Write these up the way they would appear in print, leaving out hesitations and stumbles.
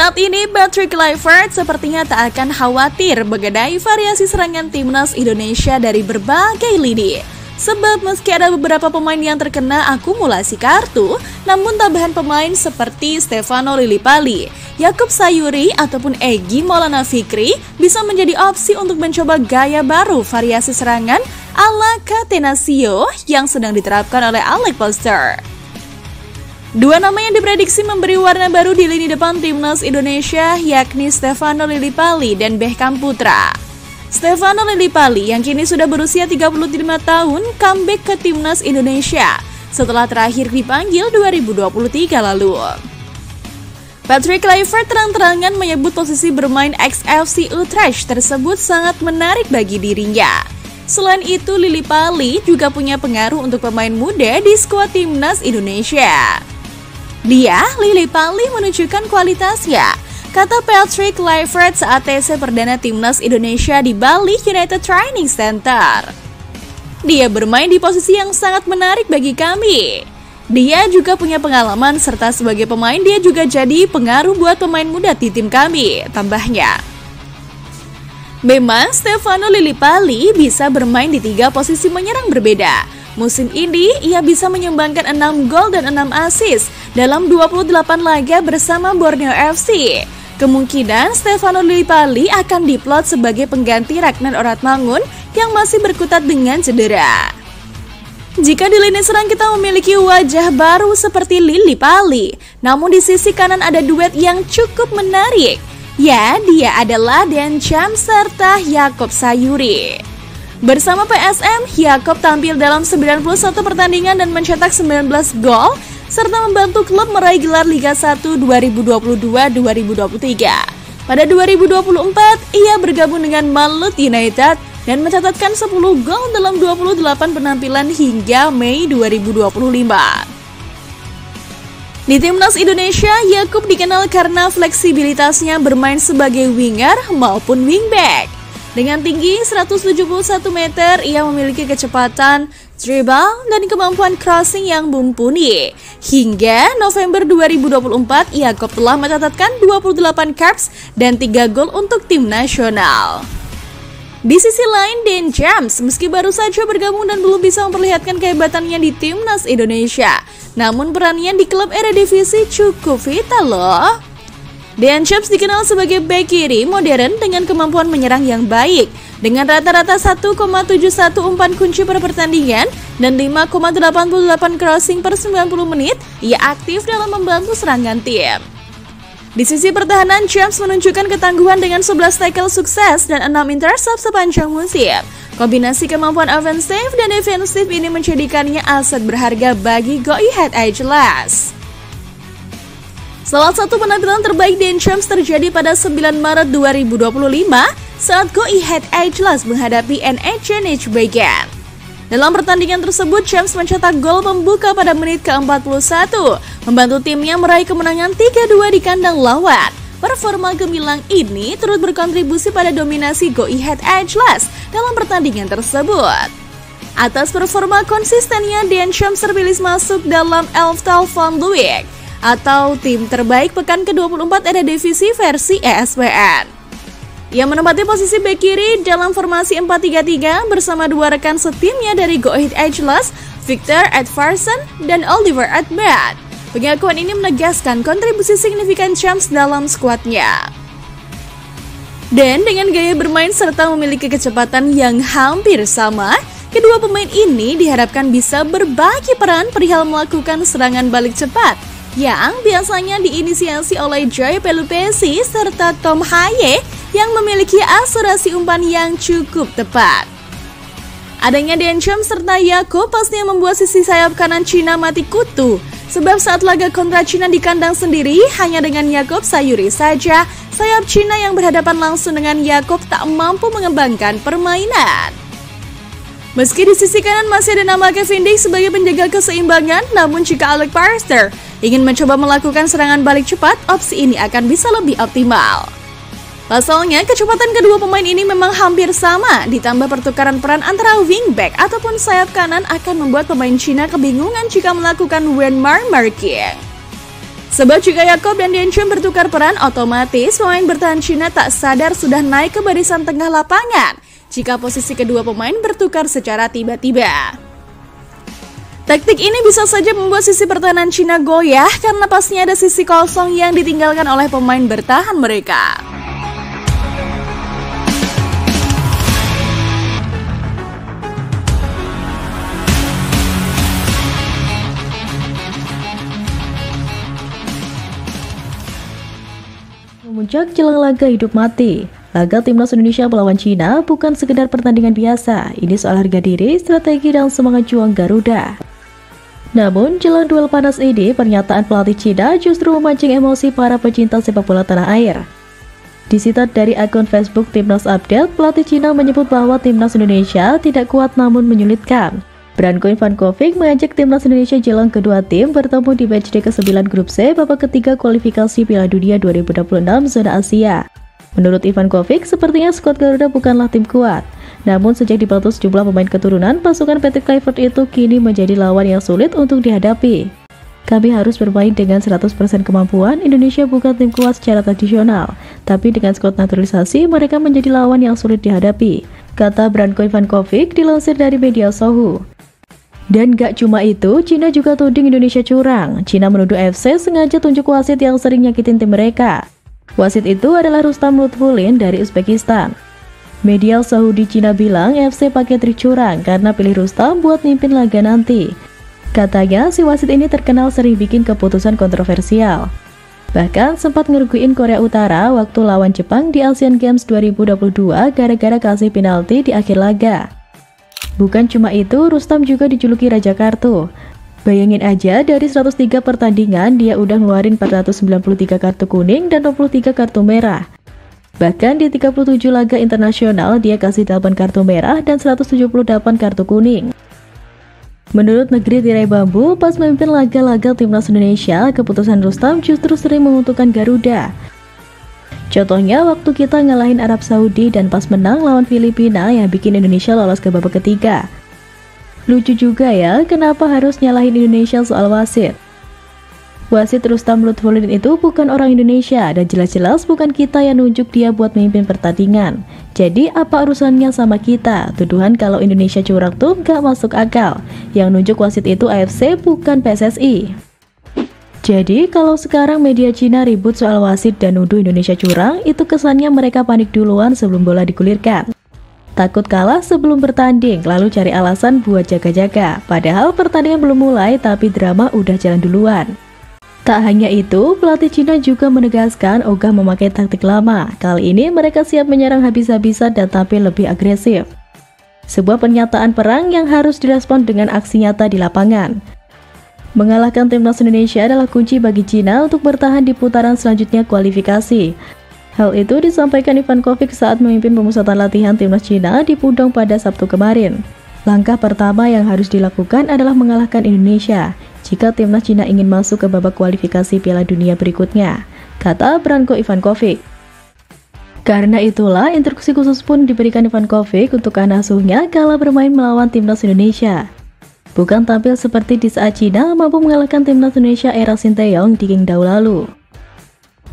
Saat ini Patrick Kluivert sepertinya tak akan khawatir mengenai variasi serangan timnas Indonesia dari berbagai lini. Sebab meski ada beberapa pemain yang terkena akumulasi kartu, namun tambahan pemain seperti Stefano Lillipali, Yaakob Sayuri, ataupun Egy Maulana Fikri bisa menjadi opsi untuk mencoba gaya baru variasi serangan ala Catenaccio yang sedang diterapkan oleh Alex Polster. Dua nama yang diprediksi memberi warna baru di lini depan timnas Indonesia yakni Stefano Lillipali dan Beckham Putra. Stefano Lillipali yang kini sudah berusia 35 tahun comeback ke timnas Indonesia setelah terakhir dipanggil 2023 lalu. Patrick Kluivert terang-terangan menyebut posisi bermain ex-FC Utrecht tersebut sangat menarik bagi dirinya. Selain itu, Lillipali juga punya pengaruh untuk pemain muda di skuad timnas Indonesia. Lillipali menunjukkan kualitasnya, kata Patrick Kluivert saat TC perdana timnas Indonesia di Bali United Training Center. Dia bermain di posisi yang sangat menarik bagi kami. Dia juga punya pengalaman serta sebagai pemain dia juga jadi pengaruh buat pemain muda di tim kami, tambahnya. Memang Stefano Lillipali bisa bermain di 3 posisi menyerang berbeda. Musim ini ia bisa menyumbangkan 6 gol dan 6 assist dalam 28 laga bersama Borneo FC. Kemungkinan Stefano Lillipali akan diplot sebagai pengganti Ragnar Oratmangun yang masih berkutat dengan cedera. Jika di lini serang kita memiliki wajah baru seperti Lillipali, namun di sisi kanan ada duet yang cukup menarik. Ya, dia adalah Dean Champs serta Yaakob Sayuri. Bersama PSM, Yaakob tampil dalam 91 pertandingan dan mencetak 19 gol, serta membantu klub meraih gelar Liga 1 2022-2023. Pada 2024, ia bergabung dengan Malut United dan mencatatkan 10 gol dalam 28 penampilan hingga Mei 2025. Di timnas Indonesia, Yaakob dikenal karena fleksibilitasnya bermain sebagai winger maupun wingback. Dengan tinggi 171 meter, ia memiliki kecepatan, dribble, dan kemampuan crossing yang mumpuni. Hingga November 2024, Yaakob telah mencatatkan 28 caps dan 3 gol untuk tim nasional. Di sisi lain, Dean Champs meski baru saja bergabung dan belum bisa memperlihatkan kehebatannya di timnas Indonesia, namun perannya di klub Eredivisie cukup vital loh. Dean Champs dikenal sebagai bek kiri modern dengan kemampuan menyerang yang baik. Dengan rata-rata 1,71 umpan kunci per pertandingan dan 5,88 crossing per 90 menit, ia aktif dalam membantu serangan tim. Di sisi pertahanan, Champs menunjukkan ketangguhan dengan 11 tackle sukses dan 6 intercept sepanjang musim. Kombinasi kemampuan ofensif dan defensif ini menjadikannya aset berharga bagi Go Ahead Ageless. Salah satu penampilan terbaik Dean Champs terjadi pada 9 Maret 2025 saat Go Ahead Ageless menghadapi NEC Nijmegen. Dalam pertandingan tersebut, Champs mencetak gol pembuka pada menit ke-41, membantu timnya meraih kemenangan 3-2 di kandang lawan. Performa gemilang ini turut berkontribusi pada dominasi Go Ahead Ageless dalam pertandingan tersebut. Atas performa konsistennya, Dean Champs terpilih masuk dalam Elftal van de Week atau tim terbaik pekan ke-24 Eredivisie versi ESPN. Ia menempati posisi bek kiri dalam formasi 4-3-3 bersama 2 rekan setimnya dari Go Ahead Ageless, Victor Edvardsen dan Oliver Edman. Pengakuan ini menegaskan kontribusi signifikan Champs dalam skuadnya. Dan dengan gaya bermain serta memiliki kecepatan yang hampir sama, kedua pemain ini diharapkan bisa berbagi peran perihal melakukan serangan balik cepat yang biasanya diinisiasi oleh Joy Pelupesi serta Tom Haye yang memiliki akurasi umpan yang cukup tepat. Adanya Dean Champs serta Yaakob pastinya membuat sisi sayap kanan Cina mati kutu, sebab saat laga kontra Cina di kandang sendiri hanya dengan Yaakob Sayuri saja, sayap Cina yang berhadapan langsung dengan Yaakob tak mampu mengembangkan permainan. Meski di sisi kanan masih ada nama Kevin Dix sebagai penjaga keseimbangan, namun jika Alex Polster ingin mencoba melakukan serangan balik cepat, opsi ini akan bisa lebih optimal. Pasalnya, kecepatan kedua pemain ini memang hampir sama, ditambah pertukaran peran antara wingback ataupun sayap kanan akan membuat pemain Cina kebingungan jika melakukan Wenmar marking. Sebab jika Yakob dan Dencun bertukar peran, otomatis pemain bertahan Cina tak sadar sudah naik ke barisan tengah lapangan jika posisi kedua pemain bertukar secara tiba-tiba. Taktik ini bisa saja membuat sisi pertahanan Cina goyah karena pastinya ada sisi kosong yang ditinggalkan oleh pemain bertahan mereka. Memuncak jelang laga hidup mati. Laga timnas Indonesia melawan Cina bukan sekedar pertandingan biasa. Ini soal harga diri, strategi, dan semangat juang Garuda. Namun, jelang duel panas ini, pernyataan pelatih Cina justru memancing emosi para pecinta sepak bola tanah air. Disitat dari akun Facebook Timnas Update, pelatih Cina menyebut bahwa timnas Indonesia tidak kuat namun menyulitkan. Branko Ivankovic mengajak timnas Indonesia jelang kedua tim bertemu di matchday ke-9 grup C babak ketiga kualifikasi Piala Dunia 2026 zona Asia. Menurut Ivankovic, sepertinya skuad Garuda bukanlah tim kuat. Namun sejak dibantu sejumlah pemain keturunan, pasukan Patrick Kluivert itu kini menjadi lawan yang sulit untuk dihadapi. Kami harus bermain dengan 100% kemampuan. Indonesia bukan tim kuat secara tradisional, tapi dengan skuad naturalisasi mereka menjadi lawan yang sulit dihadapi, kata Branko Ivankovic dilansir dari media Sohu. Dan gak cuma itu, Cina juga tuding Indonesia curang. Cina menuduh AFC sengaja tunjuk wasit yang sering nyakitin tim mereka. Wasit itu adalah Rustam Lutfulin dari Uzbekistan. Media Saudi Cina bilang AFC pakai trik curang karena pilih Rustam buat mimpin laga nanti. Katanya si wasit ini terkenal sering bikin keputusan kontroversial. Bahkan sempat ngerugiin Korea Utara waktu lawan Jepang di Asian Games 2022 gara-gara kasih penalti di akhir laga. Bukan cuma itu, Rustam juga dijuluki Raja Kartu. Bayangin aja, dari 103 pertandingan, dia udah ngeluarin 493 kartu kuning dan 23 kartu merah. Bahkan di 37 laga internasional, dia kasih 8 kartu merah dan 178 kartu kuning. Menurut Negeri Tirai Bambu, pas memimpin laga-laga timnas Indonesia, keputusan Rustam justru sering menguntungkan Garuda. Contohnya waktu kita ngalahin Arab Saudi dan pas menang lawan Filipina yang bikin Indonesia lolos ke babak ketiga. Lucu juga ya, kenapa harus nyalahin Indonesia soal wasit? Wasit Rustam Lutfulin itu bukan orang Indonesia dan jelas-jelas bukan kita yang nunjuk dia buat memimpin pertandingan. Jadi apa urusannya sama kita? Tuduhan kalau Indonesia curang tuh gak masuk akal. Yang nunjuk wasit itu AFC bukan PSSI. Jadi, kalau sekarang media Cina ribut soal wasit dan nuduh Indonesia curang, itu kesannya mereka panik duluan sebelum bola digulirkan. Takut kalah sebelum bertanding, lalu cari alasan buat jaga-jaga. Padahal pertandingan belum mulai, tapi drama udah jalan duluan. Tak hanya itu, pelatih Cina juga menegaskan ogah memakai taktik lama. Kali ini mereka siap menyerang habis-habisan dan tampil lebih agresif. Sebuah pernyataan perang yang harus direspon dengan aksi nyata di lapangan. Mengalahkan timnas Indonesia adalah kunci bagi Cina untuk bertahan di putaran selanjutnya kualifikasi. Hal itu disampaikan Ivankovic saat memimpin pemusatan latihan timnas Cina di Pudong pada Sabtu kemarin. Langkah pertama yang harus dilakukan adalah mengalahkan Indonesia jika timnas Cina ingin masuk ke babak kualifikasi Piala Dunia berikutnya, kata Branko Ivankovic. Karena itulah instruksi khusus pun diberikan Ivankovic untuk anak asuhnya kala bermain melawan timnas Indonesia. Bukan tampil seperti di saat Cina mampu mengalahkan timnas Indonesia era Sinteyong di Qingdao lalu.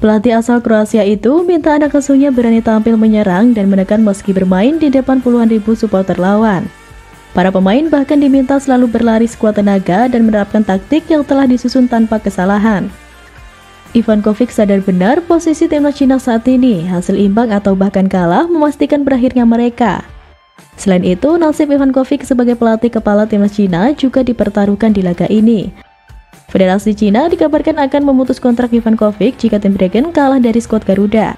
Pelatih asal Kroasia itu minta anak asuhnya berani tampil menyerang dan menekan meski bermain di depan puluhan ribu supporter lawan. Para pemain bahkan diminta selalu berlari sekuat tenaga dan menerapkan taktik yang telah disusun tanpa kesalahan. Ivankovic sadar benar posisi timnas Cina saat ini, hasil imbang atau bahkan kalah memastikan berakhirnya mereka. Selain itu, nasib Ivankovic sebagai pelatih kepala timnas Cina juga dipertaruhkan di laga ini. Federasi Cina dikabarkan akan memutus kontrak Ivankovic jika tim Dragon kalah dari skuad Garuda.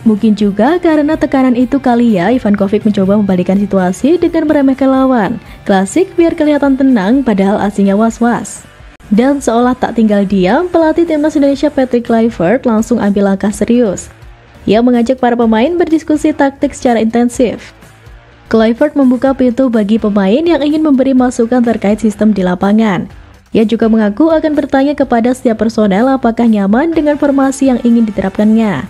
Mungkin juga karena tekanan itu kali ya Ivankovic mencoba membalikkan situasi dengan meremehkan lawan. Klasik biar kelihatan tenang padahal aslinya was-was. Dan seolah tak tinggal diam, pelatih timnas Indonesia Patrick Kluivert langsung ambil langkah serius. Ia mengajak para pemain berdiskusi taktik secara intensif. Kluivert membuka pintu bagi pemain yang ingin memberi masukan terkait sistem di lapangan. Ia juga mengaku akan bertanya kepada setiap personel apakah nyaman dengan formasi yang ingin diterapkannya.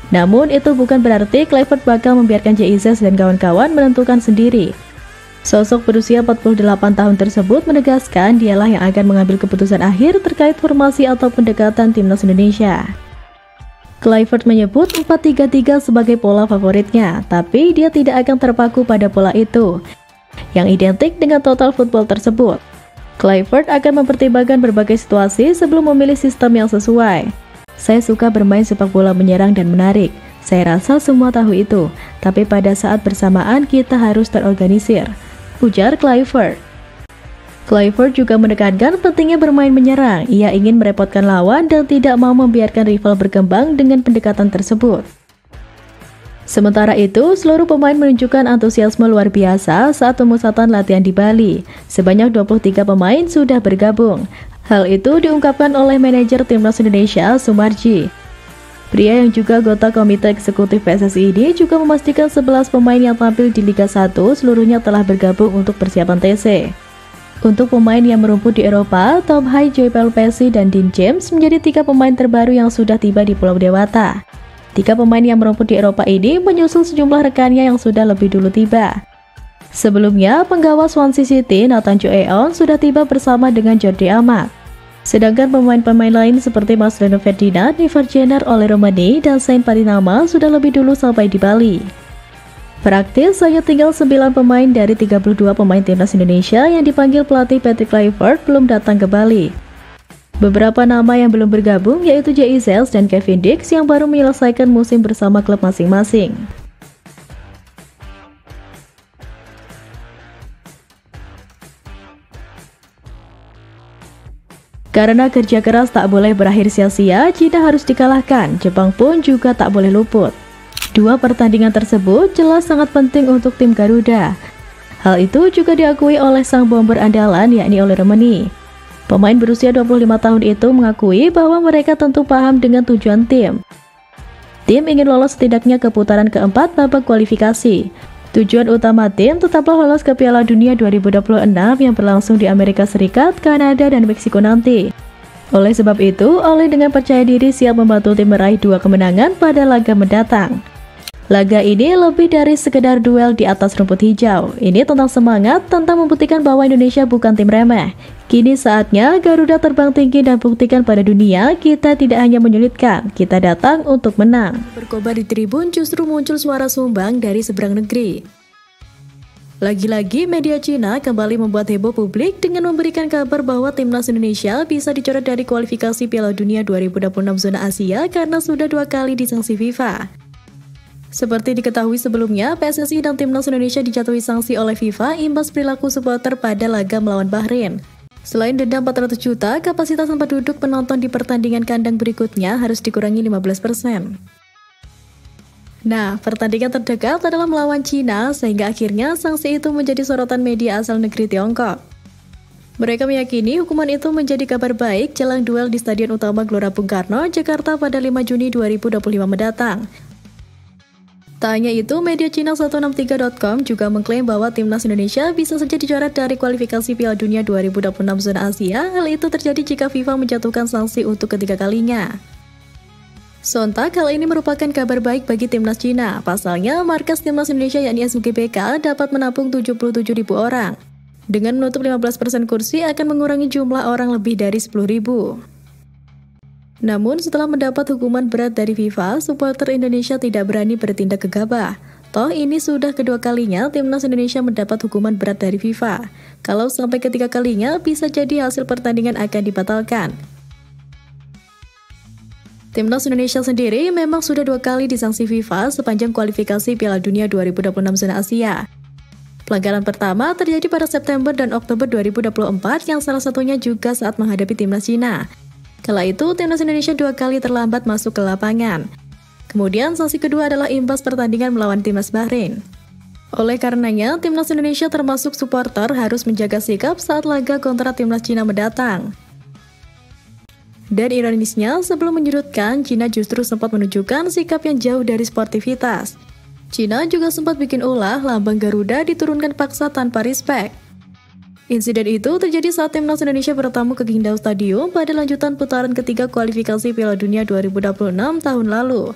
Namun itu bukan berarti Kluivert bakal membiarkan JIZ dan kawan-kawan menentukan sendiri. Sosok berusia 48 tahun tersebut menegaskan dialah yang akan mengambil keputusan akhir terkait formasi atau pendekatan timnas Indonesia. Kluivert menyebut 4-3-3 sebagai pola favoritnya, tapi dia tidak akan terpaku pada pola itu, yang identik dengan total football tersebut. Kluivert akan mempertimbangkan berbagai situasi sebelum memilih sistem yang sesuai. Saya suka bermain sepak bola menyerang dan menarik. Saya rasa semua tahu itu, tapi pada saat bersamaan kita harus terorganisir, ujar Kluivert. Kluivert juga menekankan pentingnya bermain menyerang. Ia ingin merepotkan lawan dan tidak mau membiarkan rival berkembang dengan pendekatan tersebut. Sementara itu, seluruh pemain menunjukkan antusiasme luar biasa saat pemusatan latihan di Bali. Sebanyak 23 pemain sudah bergabung. Hal itu diungkapkan oleh manajer Timnas Indonesia, Sumarji. Pria yang juga anggota Komite Eksekutif PSSI ini juga memastikan 11 pemain yang tampil di Liga 1 seluruhnya telah bergabung untuk persiapan TC. Untuk pemain yang merumput di Eropa, Tom Hai, Joy Pelopesi, dan Dean James menjadi 3 pemain terbaru yang sudah tiba di Pulau Dewata. 3 pemain yang merumput di Eropa ini menyusul sejumlah rekannya yang sudah lebih dulu tiba. Sebelumnya, penggawa Swansea City, Nathan Joe-eon, sudah tiba bersama dengan Jordi Amat. Sedangkan pemain-pemain lain seperti Marcelino Ferdinand, Niver Jenner, Ole Romani, dan Saint Parinama sudah lebih dulu sampai di Bali. Praktis hanya tinggal 9 pemain dari 32 pemain timnas Indonesia yang dipanggil pelatih Patrick Kluivert belum datang ke Bali. Beberapa nama yang belum bergabung yaitu J.I. Zels dan Kevin Dix yang baru menyelesaikan musim bersama klub masing-masing. Karena kerja keras tak boleh berakhir sia-sia, Cina harus dikalahkan, Jepang pun juga tak boleh luput. 2 pertandingan tersebut jelas sangat penting untuk tim Garuda. Hal itu juga diakui oleh sang bomber andalan yakni Ole Romani. Pemain berusia 25 tahun itu mengakui bahwa mereka tentu paham dengan tujuan tim. Tim ingin lolos setidaknya ke putaran keempat babak kualifikasi. Tujuan utama tim tetaplah lolos ke Piala Dunia 2026 yang berlangsung di Amerika Serikat, Kanada, dan Meksiko nanti. Oleh sebab itu, Ole dengan percaya diri siap membantu tim meraih 2 kemenangan pada laga mendatang. Laga ini lebih dari sekedar duel di atas rumput hijau. Ini tentang semangat, tentang membuktikan bahwa Indonesia bukan tim remeh. Kini saatnya Garuda terbang tinggi dan buktikan pada dunia kita tidak hanya menyulitkan, kita datang untuk menang. Berkobar di tribun justru muncul suara sumbang dari seberang negeri. Lagi-lagi media Cina kembali membuat heboh publik dengan memberikan kabar bahwa timnas Indonesia bisa dicoret dari kualifikasi Piala Dunia 2026 zona Asia karena sudah 2 kali disanksi FIFA. Seperti diketahui sebelumnya, PSSI dan timnas Indonesia dijatuhi sanksi oleh FIFA imbas perilaku supporter pada laga melawan Bahrain. Selain denda 400 juta, kapasitas tempat duduk penonton di pertandingan kandang berikutnya harus dikurangi 15%. Nah, pertandingan terdekat adalah melawan Cina, sehingga akhirnya sanksi itu menjadi sorotan media asal negeri Tiongkok. Mereka meyakini hukuman itu menjadi kabar baik jelang duel di Stadion Utama Gelora Bung Karno, Jakarta pada 5 Juni 2025 mendatang. Tak hanya itu, media Cina 163.com juga mengklaim bahwa timnas Indonesia bisa saja dicoret dari kualifikasi Piala Dunia 2026 zona Asia. Hal itu terjadi jika FIFA menjatuhkan sanksi untuk ketiga kalinya. Sontak, hal ini merupakan kabar baik bagi timnas Cina. Pasalnya, markas timnas Indonesia yakni SUGBK dapat menampung 77.000 orang. Dengan menutup 15% kursi akan mengurangi jumlah orang lebih dari 10.000. Namun setelah mendapat hukuman berat dari FIFA, supporter Indonesia tidak berani bertindak gegabah. Toh ini sudah kedua kalinya timnas Indonesia mendapat hukuman berat dari FIFA. Kalau sampai ketiga kalinya, bisa jadi hasil pertandingan akan dibatalkan. Timnas Indonesia sendiri memang sudah 2 kali disanksi FIFA sepanjang kualifikasi Piala Dunia 2026 zona Asia. Pelanggaran pertama terjadi pada September dan Oktober 2024 yang salah satunya juga saat menghadapi timnas Cina. Kala itu, timnas Indonesia 2 kali terlambat masuk ke lapangan. Kemudian, sanksi kedua adalah imbas pertandingan melawan timnas Bahrain. Oleh karenanya, timnas Indonesia termasuk supporter harus menjaga sikap saat laga kontra timnas Cina mendatang. Dan ironisnya, sebelum menyudutkan, Cina justru sempat menunjukkan sikap yang jauh dari sportivitas. Cina juga sempat bikin ulah lambang Garuda diturunkan paksa tanpa respek. Insiden itu terjadi saat timnas Indonesia bertamu ke Qingdao Stadium pada lanjutan putaran ketiga kualifikasi Piala Dunia 2026 tahun lalu.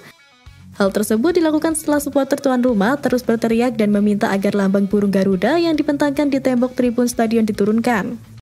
Hal tersebut dilakukan setelah supporter tuan rumah terus berteriak dan meminta agar lambang burung Garuda yang dibentangkan di tembok tribun stadion diturunkan.